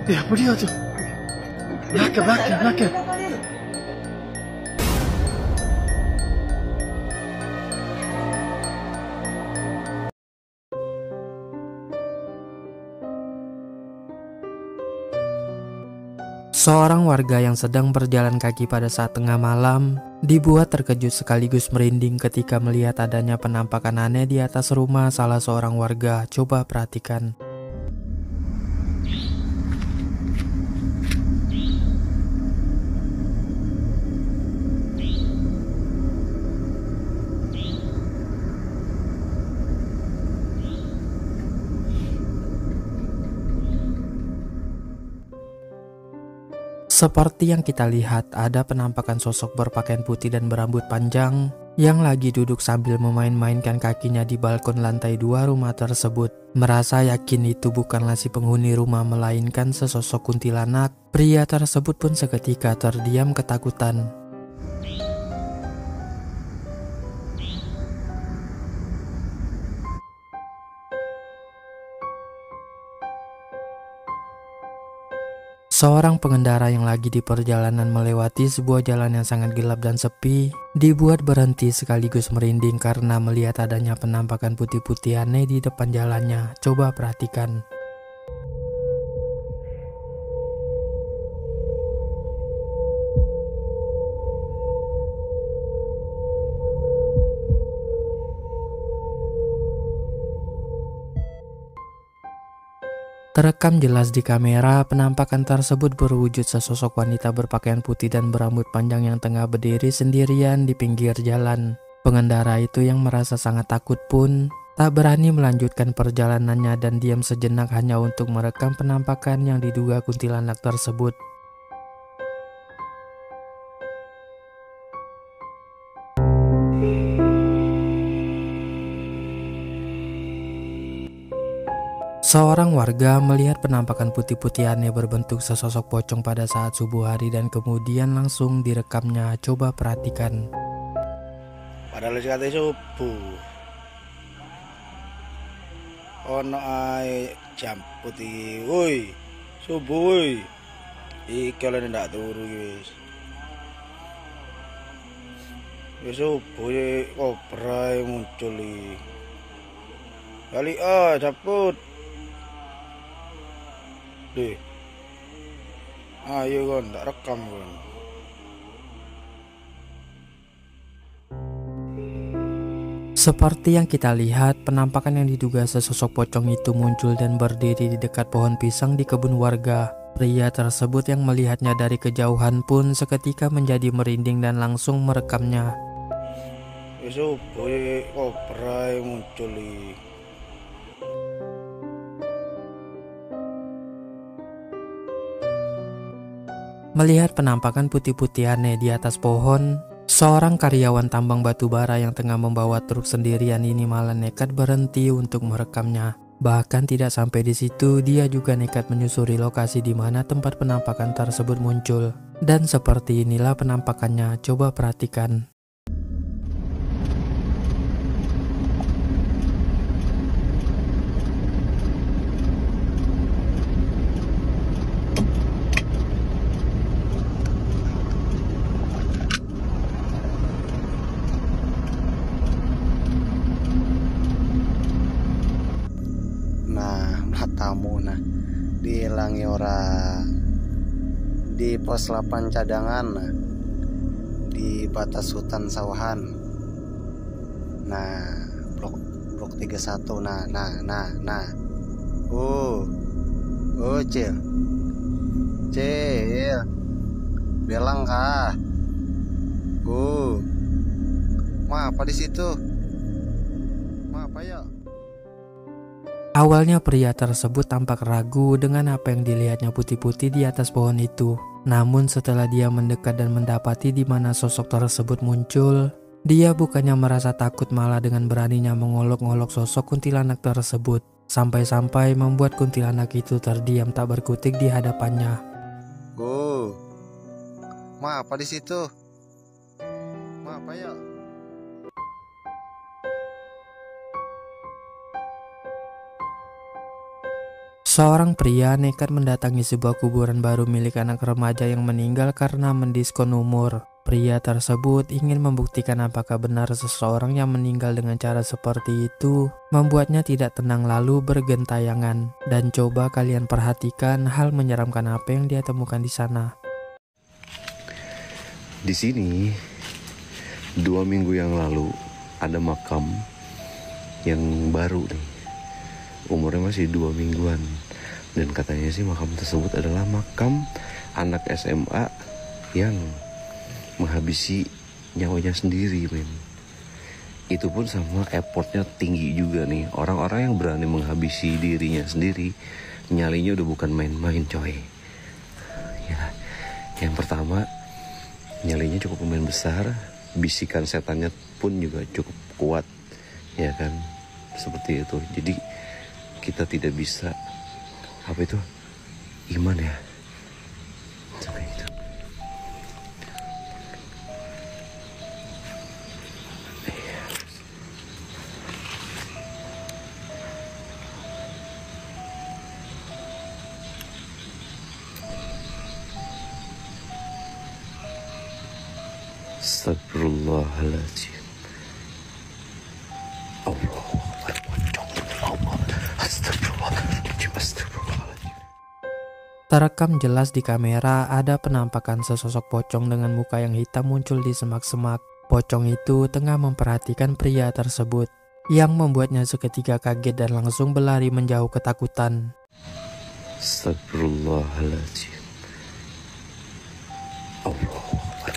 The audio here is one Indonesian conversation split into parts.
Apa dia tuh? Belakang, belakang, belakang. Seorang warga yang sedang berjalan kaki pada saat tengah malam dibuat terkejut sekaligus merinding ketika melihat adanya penampakan aneh di atas rumah salah seorang warga. Coba perhatikan. Seperti yang kita lihat, ada penampakan sosok berpakaian putih dan berambut panjang yang lagi duduk sambil memain-mainkan kakinya di balkon lantai 2 rumah tersebut. Merasa yakin itu bukanlah si penghuni rumah melainkan sesosok kuntilanak, pria tersebut pun seketika terdiam ketakutan. Seorang pengendara yang lagi di perjalanan melewati sebuah jalan yang sangat gelap dan sepi dibuat berhenti sekaligus merinding karena melihat adanya penampakan putih-putih aneh di depan jalannya. Coba perhatikan. Terekam jelas di kamera, penampakan tersebut berwujud sesosok wanita berpakaian putih dan berambut panjang yang tengah berdiri sendirian di pinggir jalan. Pengendara itu yang merasa sangat takut pun tak berani melanjutkan perjalanannya dan diam sejenak hanya untuk merekam penampakan yang diduga kuntilanak tersebut. Seorang warga melihat penampakan putih-putih aneh berbentuk sesosok pocong pada saat subuh hari dan kemudian langsung direkamnya. Coba perhatikan. Padahal kata subuh. Ono ae jam putih. Woi, subuh woi. Iki oleh ndak turu wis. Wis subuh kobra muncul iki. Kali caput. Deh. Ayo kon tak rekam kon. Seperti yang kita lihat, penampakan yang diduga sesosok pocong itu muncul dan berdiri di dekat pohon pisang di kebun warga. Pria tersebut yang melihatnya dari kejauhan pun seketika menjadi merinding dan langsung merekamnya. Wis subuh kobra muncul iki. Melihat penampakan putih-putih aneh di atas pohon, seorang karyawan tambang batu bara yang tengah membawa truk sendirian ini malah nekat berhenti untuk merekamnya. Bahkan tidak sampai di situ, dia juga nekat menyusuri lokasi di mana tempat penampakan tersebut muncul. Dan seperti inilah penampakannya, coba perhatikan. Tamu diilangi orang di pos 8 cadangan di batas hutan sawahan blok 31 cil bilang kah ma apa di situ ma apa ya. Awalnya pria tersebut tampak ragu dengan apa yang dilihatnya putih-putih di atas pohon itu. Namun setelah dia mendekat dan mendapati di mana sosok tersebut muncul, dia bukannya merasa takut malah dengan beraninya mengolok-olok sosok kuntilanak tersebut. Sampai-sampai membuat kuntilanak itu terdiam tak berkutik di hadapannya. Ma apa di situ? Ma apa ya? Seorang pria nekat mendatangi sebuah kuburan baru milik anak remaja yang meninggal karena mendiskon umur. Pria tersebut ingin membuktikan apakah benar seseorang yang meninggal dengan cara seperti itu, membuatnya tidak tenang lalu bergentayangan. Dan coba kalian perhatikan hal menyeramkan apa yang dia temukan di sana. Di sini 2 minggu yang lalu ada makam yang baru nih, umurnya masih 2 mingguan, dan katanya sih makam tersebut adalah makam anak SMA yang menghabisi nyawanya sendiri, men. Itu pun sama effortnya tinggi juga nih. Orang-orang yang berani menghabisi dirinya sendiri, nyalinya udah bukan main-main, coy. Ya, yang pertama, nyalinya cukup lumayan besar, bisikan setannya pun juga cukup kuat, ya kan? Seperti itu. Jadi kita tidak bisa iman ya sampai itu. Astagfirullahaladzim. Allahu Akbar. Astagfirullahaladzim. Terekam jelas di kamera ada penampakan sesosok pocong dengan muka yang hitam muncul di semak-semak. Pocong itu tengah memperhatikan pria tersebut, yang membuatnya seketika kaget dan langsung berlari menjauh ketakutan. Astagfirullahaladzim. Allahu Akbar.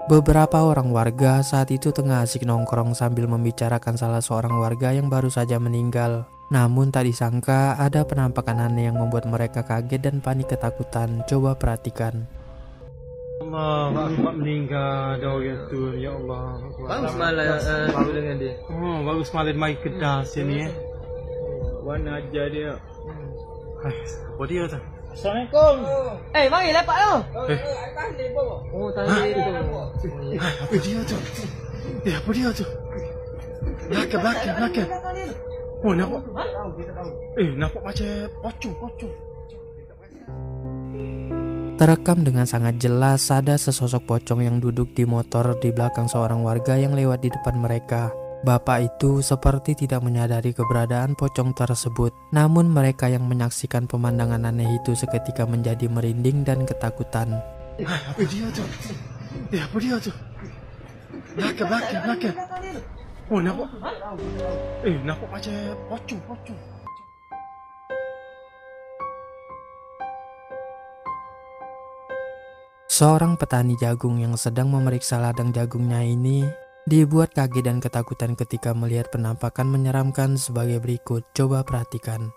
Beberapa orang warga saat itu tengah asik nongkrong sambil membicarakan salah seorang warga yang baru saja meninggal. Namun tak disangka ada penampakan aneh yang membuat mereka kaget dan panik ketakutan. Coba perhatikan. Allah, Pak meninggal ada orang tu, ya Allah. Baru semalam dengan dia. Oh, baru semalam mai kedah sini. Warna aja dia. Apa dia tu? Assalamualaikum. Mari lepak tu. Oh, tadi tu. Apa dia tu? Apa dia tu? Belakang. Oh, nampak. Nampak macam pocong. Terekam dengan sangat jelas ada sesosok pocong yang duduk di motor di belakang seorang warga yang lewat di depan mereka. Bapak itu seperti tidak menyadari keberadaan pocong tersebut. Namun mereka yang menyaksikan pemandangan aneh itu seketika menjadi merinding dan ketakutan. Apa dia tu? Apa dia tu? Belakang. Oh, nampak. Nampak macam pocong. Seorang petani jagung yang sedang memeriksa ladang jagungnya ini dibuat kaget dan ketakutan ketika melihat penampakan menyeramkan sebagai berikut. Coba perhatikan.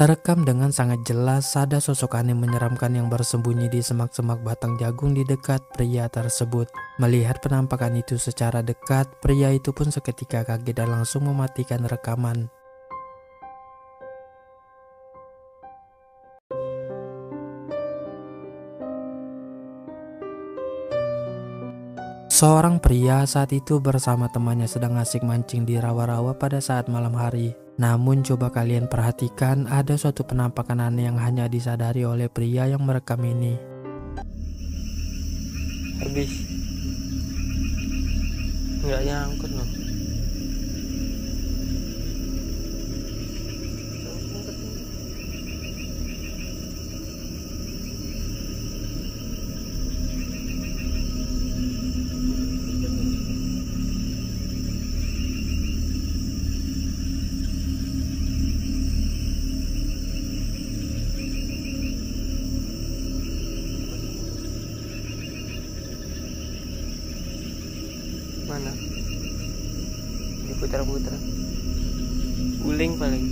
Terekam dengan sangat jelas ada sosok aneh menyeramkan yang bersembunyi di semak-semak batang jagung di dekat pria tersebut. Melihat penampakan itu secara dekat, pria itu pun seketika kaget dan langsung mematikan rekaman. Seorang pria saat itu bersama temannya sedang asik mancing di rawa-rawa pada saat malam hari. Namun coba kalian perhatikan ada suatu penampakan aneh yang hanya disadari oleh pria yang merekam ini. Habis. Enggak nyangkut loh. Mana? Diputar-putar. Guling paling.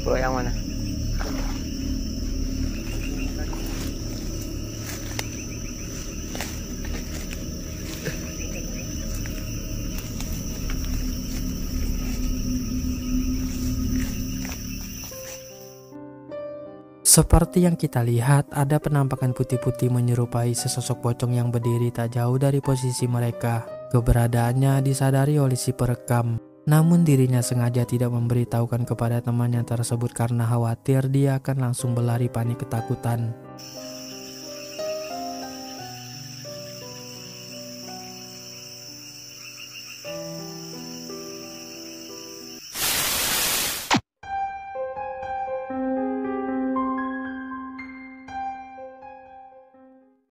Bawa yang mana? Seperti yang kita lihat, ada penampakan putih-putih menyerupai sesosok pocong yang berdiri tak jauh dari posisi mereka. Keberadaannya disadari oleh si perekam, namun dirinya sengaja tidak memberitahukan kepada temannya tersebut karena khawatir dia akan langsung berlari panik ketakutan.